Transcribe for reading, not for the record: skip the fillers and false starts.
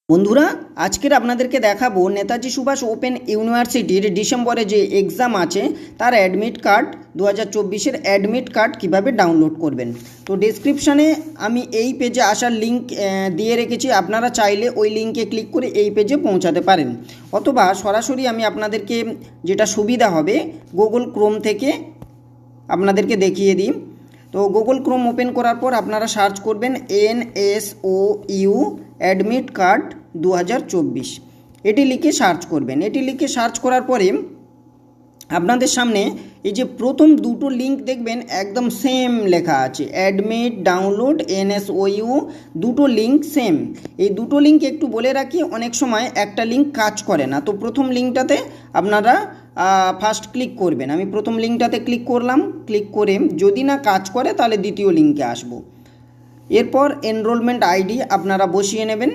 বন্ধুরা, আজকের আপনাদেরকে দেখাবো নেতাজি সুভাষ ওপেন ইউনিভার্সিটির ডিসেম্বরে যে এক্সাম আছে তার অ্যাডমিট কার্ড 2024-এর অ্যাডমিট কার্ড কীভাবে ডাউনলোড করবেন। তো ডেসক্রিপশানে আমি এই পেজে আসার লিঙ্ক দিয়ে রেখেছি, আপনারা চাইলে ওই লিঙ্কে ক্লিক করে এই পেজে পৌঁছাতে পারেন, অথবা সরাসরি আমি আপনাদেরকে যেটা সুবিধা হবে গুগল ক্রোম থেকে আপনাদেরকে দেখিয়ে দিই। তো গুগল ক্রোম ওপেন করার পর আপনারা সার্চ করবেন NSOU অ্যাডমিট কার্ড 2024, এটি লিখে সার্চ করবেন। এটি লিখে সার্চ করার পরে আপনাদের সামনে এই যে প্রথম দুটো লিঙ্ক দেখবেন একদম সেম লেখা আছে, অ্যাডমিট ডাউনলোড NSOU, দুটো লিঙ্ক সেম। এই দুটো লিঙ্ক একটু বলে রাখি, অনেক সময় একটা লিঙ্ক কাজ করে না। তো প্রথম লিঙ্কটাতে আপনারা ফার্স্ট ক্লিক করবেন। আমি প্রথম লিঙ্কটাতে ক্লিক করলাম, ক্লিক করে যদি না কাজ করে তাহলে দ্বিতীয় লিঙ্কে আসবো। এরপর এনরোলমেন্ট আইডি আপনারা বসিয়ে নেবেন।